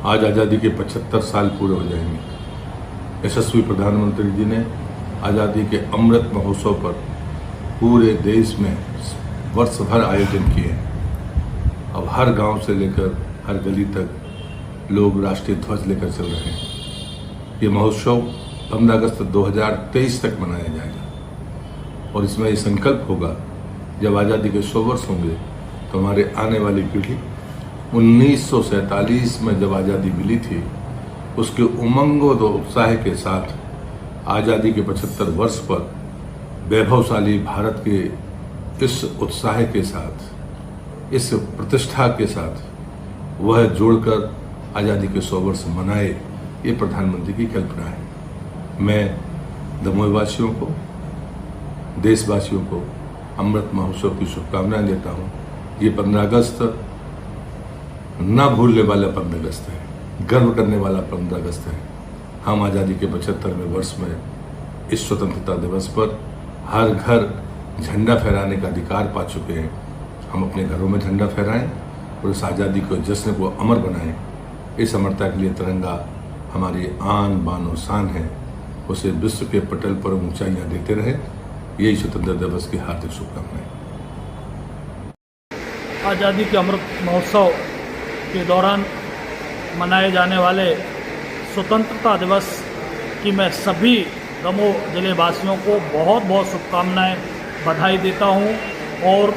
आज आज़ादी के 75 साल पूरे हो जाएंगे। यशस्वी प्रधानमंत्री जी ने आज़ादी के अमृत महोत्सव पर पूरे देश में वर्ष भर आयोजन किए। अब हर गांव से लेकर हर गली तक लोग राष्ट्रीय ध्वज लेकर चल रहे हैं। ये महोत्सव 15 अगस्त 2023 तक मनाया जाएगा और इसमें ये संकल्प होगा, जब आज़ादी के 100 वर्ष होंगे तो हमारे आने वाली पीढ़ी 1947 में जब आज़ादी मिली थी, उसके उमंग और उत्साह के साथ आज़ादी के 75 वर्ष पर वैभवशाली भारत के इस उत्साह के साथ, इस प्रतिष्ठा के साथ वह जोड़कर आज़ादी के 100 वर्ष मनाए, ये प्रधानमंत्री की कल्पना है। मैं दमोह वासियों को, देशवासियों को अमृत महोत्सव की शुभकामनाएं देता हूँ। ये 15 अगस्त न भूलने वाला 15 अगस्त है, गर्व करने वाला 15 अगस्त है। हम आज़ादी के 75वें वर्ष में इस स्वतंत्रता दिवस पर हर घर झंडा फहराने का अधिकार पा चुके हैं। हम अपने घरों में झंडा फहराएं और इस आज़ादी को, जश्न को अमर बनाएं। इस अमरता के लिए तिरंगा हमारी आन बान और शान है, उसे विश्व के पटल पर ऊंचाइयां देते रहे। यही स्वतंत्रता दिवस की हार्दिक शुभकामनाएं। आज़ादी के अमृत महोत्सव के दौरान मनाए जाने वाले स्वतंत्रता दिवस की मैं सभी दमोह जिले वासियों को बहुत बहुत शुभकामनाएं, बधाई देता हूं और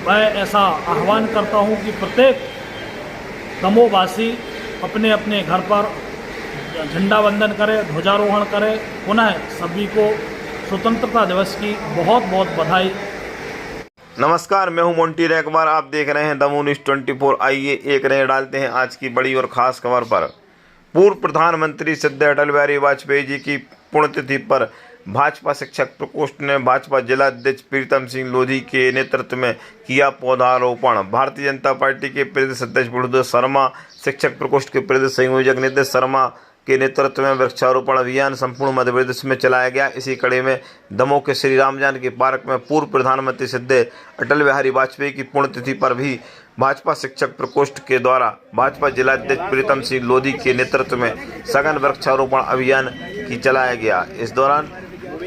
मैं ऐसा आह्वान करता हूं कि प्रत्येक दमोह वासी अपने अपने घर पर झंडा वंदन करे, ध्वजारोहण करे। पुनः सभी को स्वतंत्रता दिवस की बहुत बहुत बधाई। नमस्कार, मैं हूं मोंटी रैकबार। आप देख रहे हैं दमोह न्यूज़ 24। आइए एक नज़र डालते हैं आज की बड़ी और खास खबर पर। पूर्व प्रधानमंत्री श्रद्धेय अटल बिहारी वाजपेयी जी की पुण्यतिथि पर भाजपा शिक्षक प्रकोष्ठ ने भाजपा जिलाध्यक्ष प्रीतम सिंह लोधी के नेतृत्व में किया पौधारोपण। भारतीय जनता पार्टी के प्रदेश अध्यक्ष बुद्धदेव शर्मा, शिक्षक प्रकोष्ठ के प्रदेश संयोजक नितेश शर्मा के नेतृत्व में वृक्षारोपण अभियान संपूर्ण मध्य प्रदेश में चलाया गया। इसी कड़ी में दमोह के श्री राम जानकी पार्क में पूर्व प्रधानमंत्री श्रद्धेय अटल बिहारी वाजपेयी की पुण्यतिथि पर भी भाजपा शिक्षक प्रकोष्ठ के द्वारा भाजपा जिलाध्यक्ष प्रीतम सिंह लोधी के नेतृत्व में सघन वृक्षारोपण अभियान की चलाया गया। इस दौरान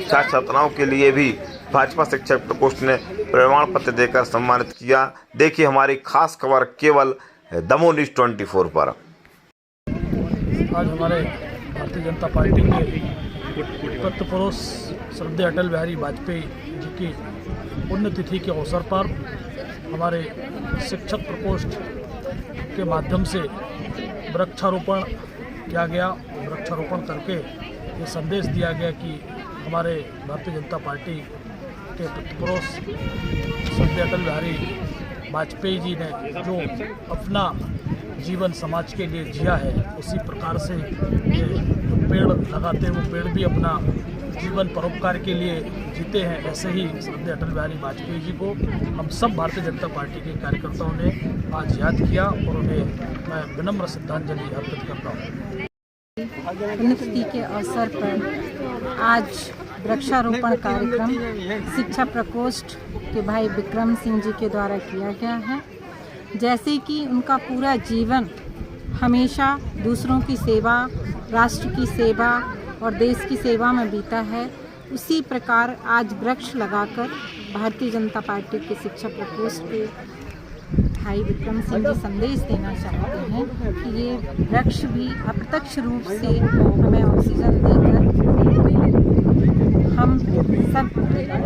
छात्र छात्राओं के लिए भी भाजपा शिक्षक प्रकोष्ठ ने प्रमाण पत्र देकर सम्मानित किया। देखिए हमारी खास खबर केवल दमोह न्यूज़ 24 पर। आज हमारे भारतीय जनता पार्टी के उत्तर पुरुष श्रद्धेय अटल बिहारी वाजपेयी जी की पुण्यतिथि के अवसर पर हमारे शिक्षक प्रकोष्ठ के माध्यम से वृक्षारोपण किया गया। वृक्षारोपण करके ये संदेश दिया गया कि हमारे भारतीय जनता पार्टी के उत्तर पुरुष श्रद्धेय अटल बिहारी वाजपेयी जी ने जो अपना जीवन समाज के लिए जिया है, उसी प्रकार से ये पेड़ लगाते हैं, वो पेड़ भी अपना जीवन परोपकार के लिए जीते हैं। ऐसे ही श्रद्धेय अटल बिहारी वाजपेयी जी को हम सब भारतीय जनता पार्टी के कार्यकर्ताओं ने आज याद किया और उन्हें मैं विनम्र श्रद्धांजलि अर्पित करता हूँ। पुण्यतिथि के अवसर पर आज वृक्षारोपण कार्यक्रम शिक्षा प्रकोष्ठ के भाई विक्रम सिंह जी के द्वारा किया गया है। जैसे कि उनका पूरा जीवन हमेशा दूसरों की सेवा, राष्ट्र की सेवा और देश की सेवा में बीता है, उसी प्रकार आज वृक्ष लगाकर भारतीय जनता पार्टी के शिक्षा प्रकोष्ठ के भाई विक्रम सिंह जी संदेश देना चाहते हैं कि ये वृक्ष भी अप्रत्यक्ष रूप से हमें ऑक्सीजन देकर हम सब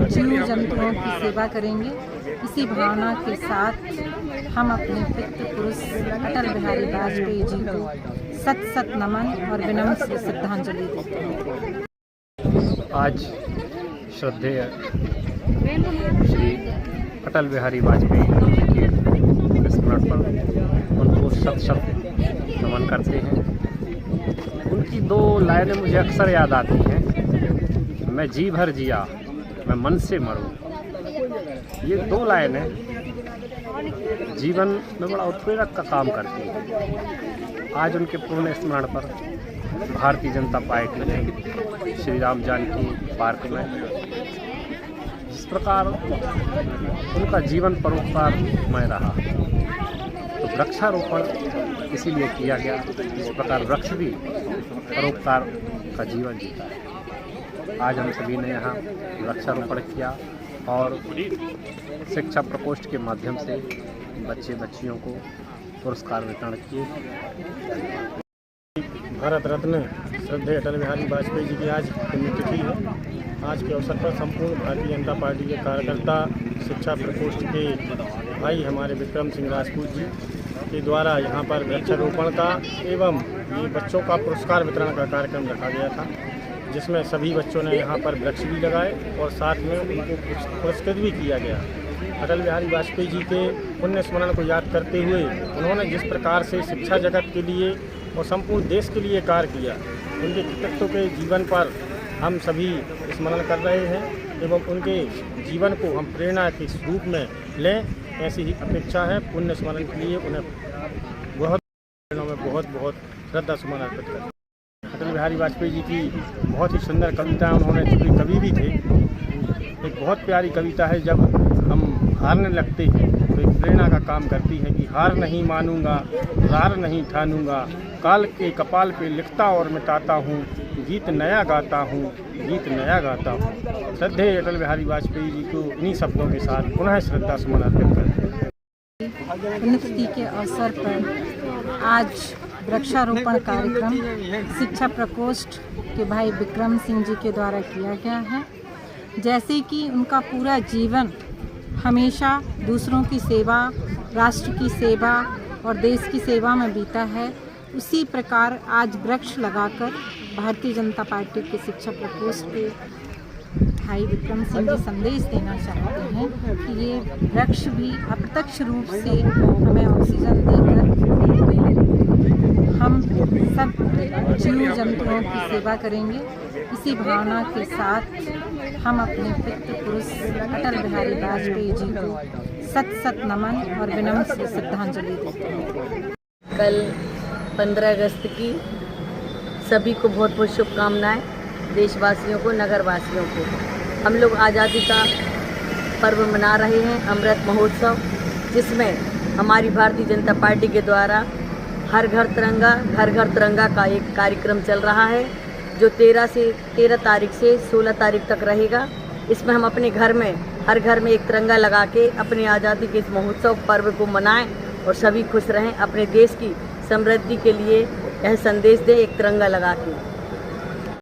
जीव जंतुओं की सेवा करेंगे। इसी भावना के साथ हम अपने पितृ पुरुष अटल बिहारी वाजपेयी जी को सत सत नमन और विनम्र श्रद्धांजलि देते हैं। आज श्रद्धेय श्री अटल बिहारी वाजपेयी जी के स्मरण पर उनको शत शत नमन करते हैं। उनकी दो लाइनें मुझे अक्सर याद आती हैं, मैं जी भर जिया मैं मन से मरूं। ये दो लाइनें जीवन में बड़ा उत्प्रेरक का काम करती हैं। आज उनके पुण्य स्मरण पर भारतीय जनता पार्टी ने श्री राम जानकी पार्क में जिस प्रकार उनका जीवन परोपकारमय रहा, तो वृक्षारोपण इसीलिए किया गया, इस प्रकार वृक्ष भी परोपकार का जीवन जीता है। आज हम सभी ने यहाँ वृक्षारोपण किया और शिक्षा प्रकोष्ठ के माध्यम से बच्चियों को पुरस्कार वितरण किए। भारत रत्न श्रद्धेय अटल बिहारी वाजपेयी जी की आज पुण्यतिथि है। आज के अवसर पर संपूर्ण भारतीय जनता पार्टी के कार्यकर्ता, शिक्षा प्रकोष्ठ के भाई हमारे विक्रम सिंह राजपूत जी के द्वारा यहाँ पर वृक्षारोपण का एवं ये बच्चों का पुरस्कार वितरण का कार्यक्रम रखा गया था, जिसमें सभी बच्चों ने यहाँ पर वृक्ष भी लगाए और साथ में उनको पुरस्कृत भी किया गया। अटल बिहारी वाजपेयी जी के पुण्य स्मरण को याद करते हुए उन्होंने जिस प्रकार से शिक्षा जगत के लिए और संपूर्ण देश के लिए कार्य किया, उनके कृतित्व के जीवन पर हम सभी स्मरण कर रहे हैं एवं उनके जीवन को हम प्रेरणा के रूप में लें, ऐसी ही अपेक्षा है। पुण्य स्मरण के लिए उन्हें बहुत श्रद्धा सुमन अर्पित करें। अटल बिहारी वाजपेयी जी की बहुत ही सुंदर कविता उन्होंने चूँकि कवि भी थे, एक बहुत प्यारी कविता है। जब हम हारने लगते हैं तो एक प्रेरणा का काम करती है कि हार नहीं मानूंगा, हार नहीं ठानूंगा, काल के कपाल पे लिखता और मिटाता हूँ, गीत नया गाता हूँ, गीत नया गाता हूँ। श्रद्धेय अटल बिहारी वाजपेयी जी को इन्हीं शब्दों के साथ पुनः श्रद्धा सुमन अर्पित करते हैं। पुण्यतिथि के अवसर पर आज वृक्षारोपण कार्यक्रम शिक्षा प्रकोष्ठ के भाई विक्रम सिंह जी के द्वारा किया गया है। जैसे कि उनका पूरा जीवन हमेशा दूसरों की सेवा, राष्ट्र की सेवा और देश की सेवा में बीता है, उसी प्रकार आज वृक्ष लगाकर भारतीय जनता पार्टी के शिक्षा प्रकोष्ठ के भाई विक्रम सिंह जी संदेश देना चाहते हैं कि ये वृक्ष भी अप्रत्यक्ष रूप से हमें ऑक्सीजन देकर हम सब जीव जंतुओं की सेवा करेंगे। इसी भावना के साथ हम अपने पितृ पुरुष अटल बिहारी वाजपेयी जी को सत नमन और विनम्र श्रद्धांजलि देते हैं। कल 15 अगस्त की सभी को बहुत बहुत शुभकामनाएं, देशवासियों को, नगरवासियों को। हम लोग आज़ादी का पर्व मना रहे हैं, अमृत महोत्सव, जिसमें हमारी भारतीय जनता पार्टी के द्वारा हर घर तिरंगा का एक कार्यक्रम चल रहा है, जो 13 तारीख से 16 तारीख तक रहेगा। इसमें हम अपने घर में, हर घर में एक तिरंगा लगा के अपने आज़ादी के इस महोत्सव पर्व को मनाएं और सभी खुश रहें। अपने देश की समृद्धि के लिए यह संदेश दें एक तिरंगा लगा के।